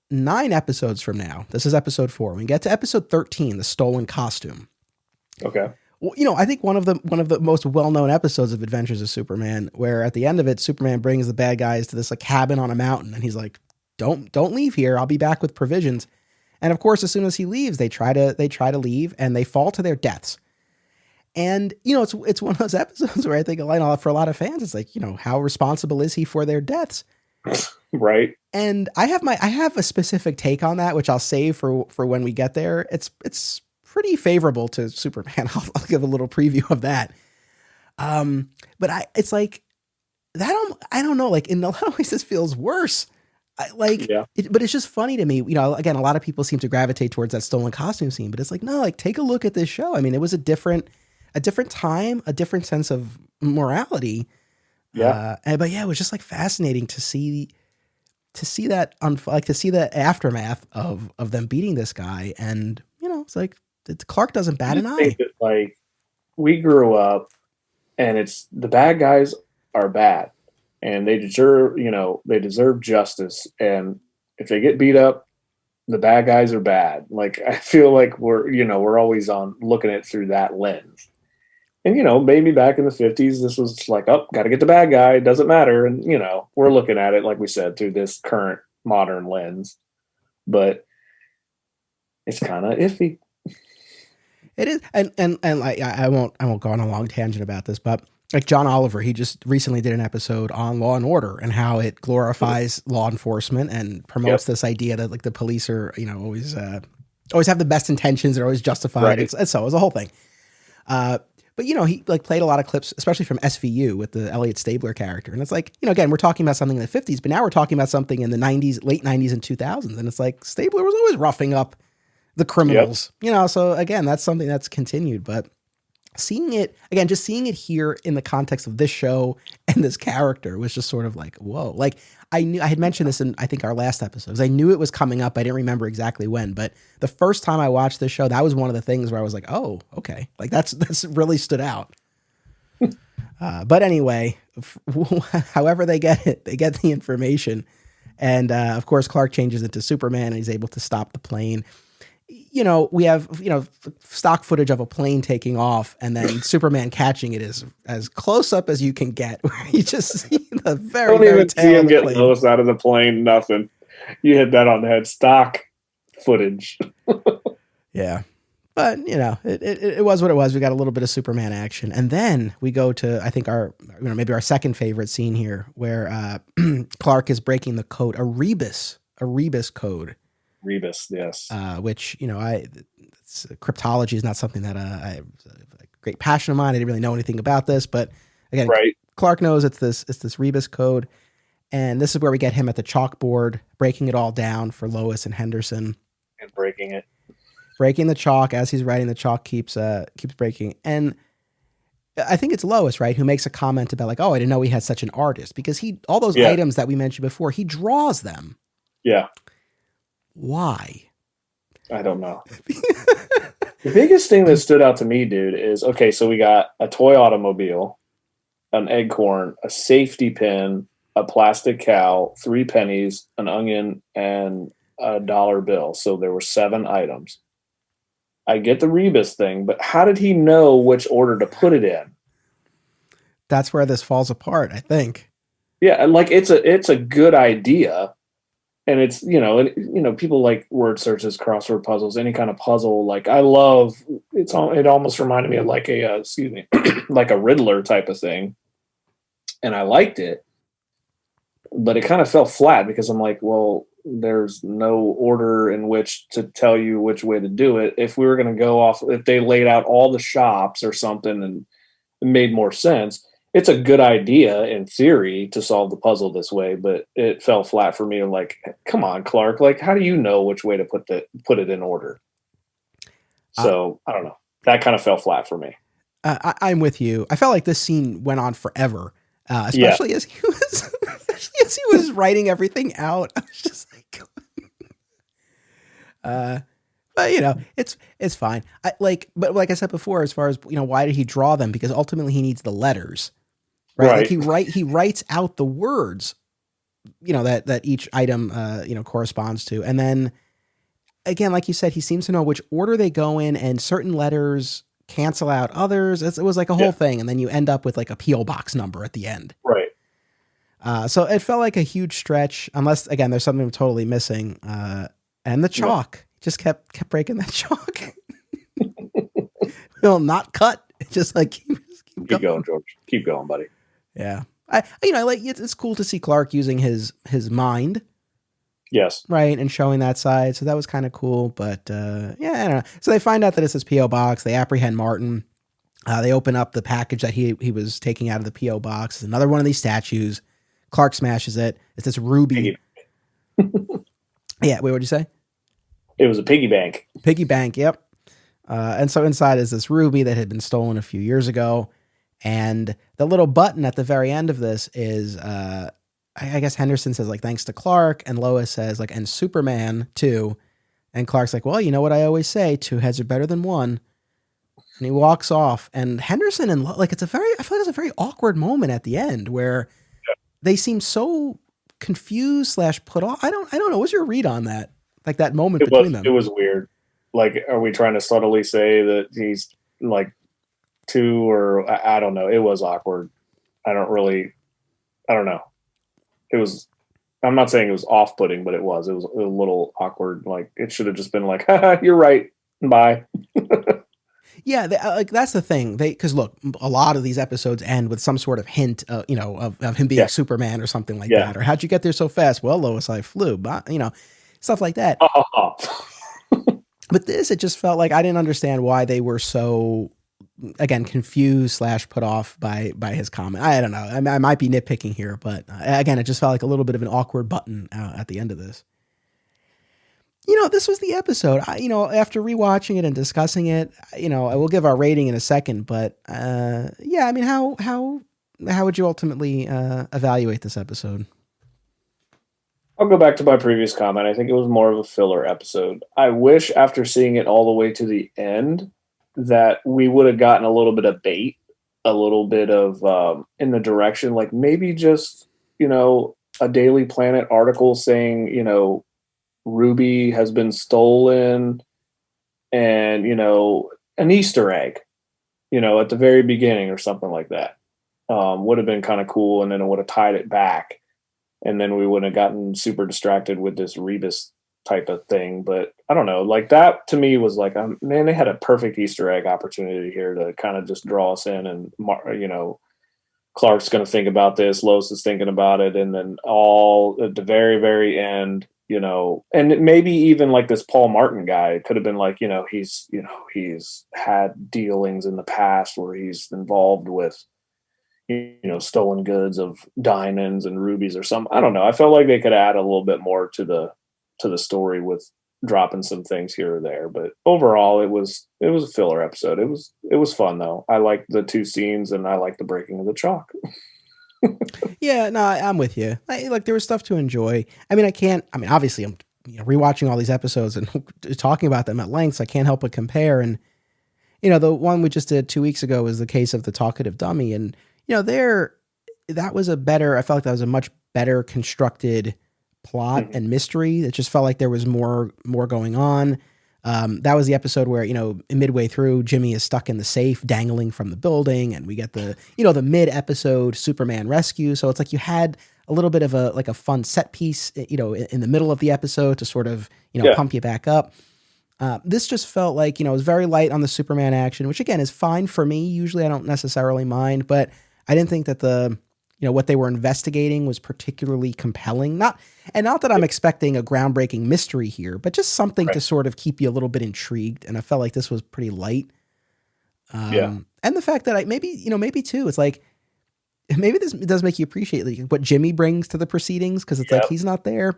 9 episodes from now, this is episode 4. When we get to episode 13, the stolen costume. Okay. Well, I think one of the most well-known episodes of Adventures of Superman, where at the end of it, Superman brings the bad guys to this like cabin on a mountain, and he's like, "Don't leave here. I'll be back with provisions." And of course, as soon as he leaves, they try to leave, and they fall to their deaths. And it's one of those episodes where I think for a lot of fans, it's like, how responsible is he for their deaths? Right. And I have a specific take on that, which I'll save for when we get there. It's pretty favorable to Superman. I'll give a little preview of that. But it's like that. I don't know. Like in a lot of ways, this feels worse. But it's just funny to me. Again, a lot of people seem to gravitate towards that stolen costume scene, but it's like, no, like take a look at this show. I mean, it was a different time, a different sense of morality. Yeah. But yeah, it was just like fascinating to see that to see the aftermath of them beating this guy. And, it's like Clark doesn't bat an eye. Like we grew up and it's the bad guys are bad. And they deserve justice. And if they get beat up, the bad guys are bad. Like, I feel like we're always on looking at it through that lens. And, maybe back in the 50s, this was like, oh, got to get the bad guy. It doesn't matter. And, we're looking at it, like we said, through this current modern lens. But it's kind of iffy. It is. And like, I won't go on a long tangent about this, but like John Oliver, he just recently did an episode on Law and Order and how it glorifies law enforcement and promotes this idea that like the police are, always have the best intentions. They're always justified. Right. So it was a whole thing. But he like played a lot of clips, especially from SVU with the Elliot Stabler character. And it's like, again, we're talking about something in the 50s, but now we're talking about something in the 90s, late 90s and 2000s. And it's like Stabler was always roughing up the criminals, so again, that's something that's continued, but seeing it here in the context of this show and this character was just sort of like, whoa. Like I had mentioned this in, I think, our last episodes. I knew it was coming up. I didn't remember exactly when, but the first time I watched this show, that was one of the things where I was like, oh, okay. Like that's really stood out. But anyway, however they get it, they get the information. And of course, Clark changes into Superman and he's able to stop the plane. We have, stock footage of a plane taking off and then Superman catching it is as close up as you can get. Where you just see the very, don't even see him get plane. Lois out of the plane. Nothing. You hit that on the head. Stock footage. Yeah. But, it was what it was. We got a little bit of Superman action. And then we go to, I think maybe our second favorite scene here where Clark is breaking the code, a Rebus code. Rebus, yes. Which, cryptology is not something that I have a great passion of mine. I didn't really know anything about this, but again, right. Clark knows it's this Rebus code. And this is where we get him at the chalkboard, breaking it all down for Lois and Henderson. And breaking the chalk as he's writing. The chalk keeps breaking. And I think it's Lois, right, who makes a comment about like, oh, I didn't know he had such an artist, because all those items that we mentioned before, he draws them. Yeah. Why? I don't know. The biggest thing that stood out to me, dude, is, okay, so we got a toy automobile, an acorn, a safety pin, a plastic cow, 3 pennies, an onion, and a dollar bill. So there were 7 items. I get the Rebus thing, but how did he know which order to put it in? That's where this falls apart, I think. Yeah, like it's a good idea. And it's, people like word searches, crossword puzzles, any kind of puzzle. Like I love it almost reminded me of like like a Riddler type of thing. and I liked it, but it kind of fell flat because I'm like, well, there's no order in which to tell you which way to do it. If we were going to go off, if they laid out all the shops or something and it made more sense, it's a good idea in theory to solve the puzzle this way, but it fell flat for me. I'm like, come on, Clark, like, how do you know which way to put it in order? So I don't know. That kind of fell flat for me. I'm with you. I felt like this scene went on forever, especially as as he was writing everything out. I was just like, but you know, it's fine. But like I said before, as far as you know, why did he draw them? Because ultimately he needs the letters, right? Like he writes out the words, you know, that each item corresponds to, and then again, like you said, he seems to know which order they go in, and certain letters cancel out others. It was like a whole thing, and then you end up with like a PO box number at the end. Right. So it felt like a huge stretch, unless again there's something totally missing. And the chalk just kept breaking that chalk. Will not cut. Just like keep going, George. Keep going, buddy. Yeah, I like it's cool to see Clark using his mind. Yes. Right, and showing that side. So that was kind of cool. But I don't know. So they find out that it's his P.O. box. They apprehend Martin. They open up the package that he was taking out of the P.O. box. It's another one of these statues. Clark smashes it. It's this ruby. Yeah, wait, what'd you say? It was a piggy bank. Piggy bank, yep. And so inside is this ruby that had been stolen a few years ago. And the little button at the very end of this is... I guess Henderson says like, thanks to Clark, and Lois says like, and Superman too. And Clark's like, well, you know what I always say, 2 heads are better than 1. And he walks off, and Henderson and I feel like it's a very awkward moment at the end where they seem so confused / put off. I don't know. What's your read on that? Like that moment between them? It was weird. Like, are we trying to subtly say that he's like 2 or I don't know. It was awkward. I don't know. It was, I'm not saying it was off-putting, but it was a little awkward. Like it should have just been like, haha, you're right. Bye. Yeah. Like that's the thing. Cause look, a lot of these episodes end with some sort of hint, of him being Superman or something like that. Or how'd you get there so fast? Well, Lois, I flew, but stuff like that. But it just felt like I didn't understand why they were so, again, confused / put off by his comment. I don't know. I might be nitpicking here, but again, it just felt like a little bit of an awkward button at the end of this. This was the episode. After rewatching it and discussing it, I will give our rating in a second, but I mean, how would you ultimately evaluate this episode? I'll go back to my previous comment. I think it was more of a filler episode. I wish after seeing it all the way to the end that we would have gotten a little bit of bait, a little bit of in the direction, like maybe just, a Daily Planet article saying, Ruby has been stolen and, an Easter egg, at the very beginning or something like that. Would have been kind of cool. And then it would have tied it back. And then we wouldn't have gotten super distracted with this Rebus type of thing. But I don't know, like that to me was like, man, they had a perfect Easter egg opportunity here to kind of just draw us in. And, Clark's going to think about this. Lois is thinking about it. And then all at the very, very end, and maybe even like this Paul Martin guy, it could have been like, he's had dealings in the past where he's involved with, stolen goods of diamonds and rubies or something. I don't know. I felt like they could add a little bit more to the story with dropping some things here or there, but overall it was a filler episode. It was fun though. I liked the 2 scenes and I liked the breaking of the chalk. Yeah, no, I'm with you. There was stuff to enjoy. Obviously I'm rewatching all these episodes and talking about them at length, so I can't help but compare. And the one we just did 2 weeks ago was the case of the talkative dummy, and that was I felt like that was a much better constructed plot and mystery. It just felt like there was more going on. That was the episode where, midway through, Jimmy is stuck in the safe, dangling from the building, and we get the mid-episode Superman rescue. So it's like you had a little bit of a fun set piece, in the middle of the episode to sort of, pump you back up. This just felt like, it was very light on the Superman action, which again is fine for me. Usually I don't necessarily mind, but I didn't think that the what they were investigating was particularly compelling. Not that I'm expecting a groundbreaking mystery here, but just something to sort of keep you a little bit intrigued. And I felt like this was pretty light. And the fact that maybe too, it's like, maybe this does make you appreciate like what Jimmy brings to the proceedings. Cause it's like, he's not there.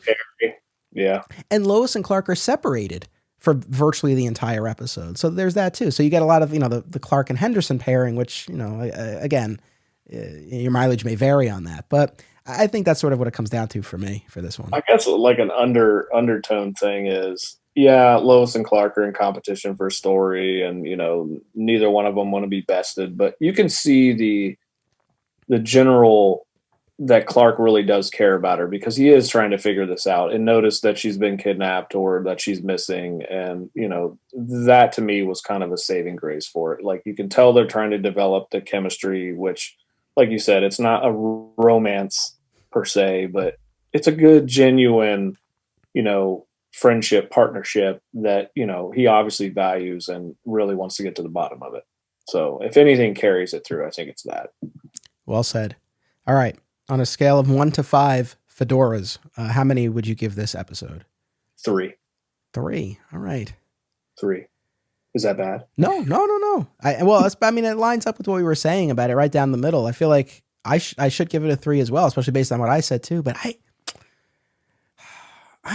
Yeah. And Lois and Clark are separated for virtually the entire episode. So there's that too. So you get a lot of, the Clark and Henderson pairing, which, again, your mileage may vary on that, but I think that's sort of what it comes down to for me for this one. I guess like an undertone thing is, Lois and Clark are in competition for story and, neither one of them want to be bested, but you can see the general that Clark really does care about her because he is trying to figure this out and notice that she's been kidnapped or that she's missing. And, that to me was kind of a saving grace for it. Like you can tell they're trying to develop the chemistry, which like you said, it's not a romance per se, but it's a good, genuine, friendship, partnership that, he obviously values and really wants to get to the bottom of it. So if anything carries it through, I think it's that. Well said. All right. On a scale of 1 to 5 fedoras, how many would you give this episode? 3. 3. All right. 3. Is that bad? No. It lines up with what we were saying about it right down the middle. I feel like I should give it a 3 as well, especially based on what I said too. But I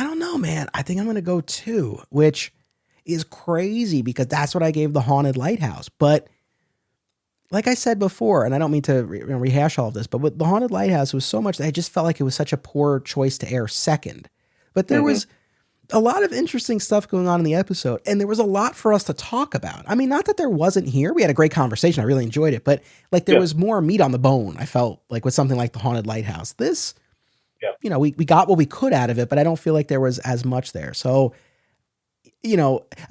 don't know, man. I think I'm going to go 2, which is crazy because that's what I gave The Haunted Lighthouse. But like I said before, and I don't mean to rehash all of this, but with The Haunted Lighthouse, it was so much that I just felt like it was such a poor choice to air second. But there was a lot of interesting stuff going on in the episode, and there was a lot for us to talk about. I mean, not that there wasn't here. We had a great conversation. I really enjoyed it, but like there was more meat on the bone, I felt like with something like The Haunted Lighthouse. This, we got what we could out of it, but I don't feel like there was as much there. So,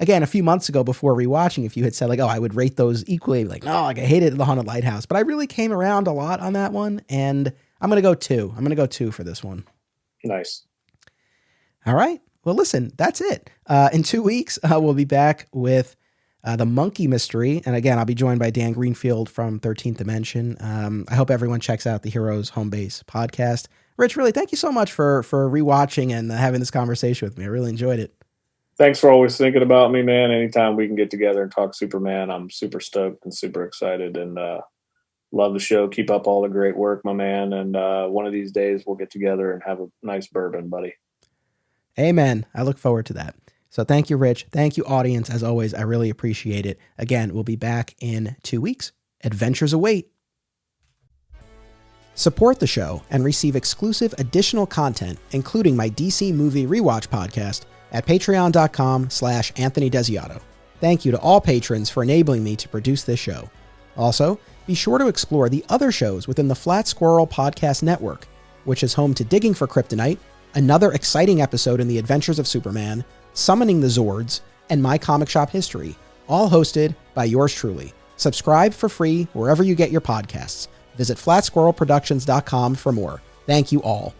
again, a few months ago before rewatching, if you had said like, oh, I would rate those equally, like, no, like I hated The Haunted Lighthouse, but I really came around a lot on that one. And I'm going to go 2. I'm going to go 2 for this one. Nice. All right. Well, listen, that's it. In 2 weeks, we'll be back with the Monkey Mystery. And again, I'll be joined by Dan Greenfield from 13th Dimension. I hope everyone checks out the Heroes HOMEBASE podcast. Rich, really, thank you so much for rewatching and having this conversation with me. I really enjoyed it. Thanks for always thinking about me, man. Anytime we can get together and talk Superman, I'm super stoked and super excited and love the show. Keep up all the great work, my man. And one of these days we'll get together and have a nice bourbon, buddy. Amen. I look forward to that. So thank you, Rich. Thank you, audience. As always, I really appreciate it. Again, we'll be back in 2 weeks. Adventures await. Support the show and receive exclusive additional content, including my DC movie rewatch podcast at patreon.com/Anthony Desiato. Thank you to all patrons for enabling me to produce this show. Also, be sure to explore the other shows within the Flat Squirrel Podcast Network, which is home to Digging for Kryptonite, another exciting episode in the Adventures of Superman, Summoning the Zords, and My Comic Shop History, all hosted by yours truly. Subscribe for free wherever you get your podcasts. Visit flatsquirrelproductions.com for more. Thank you all.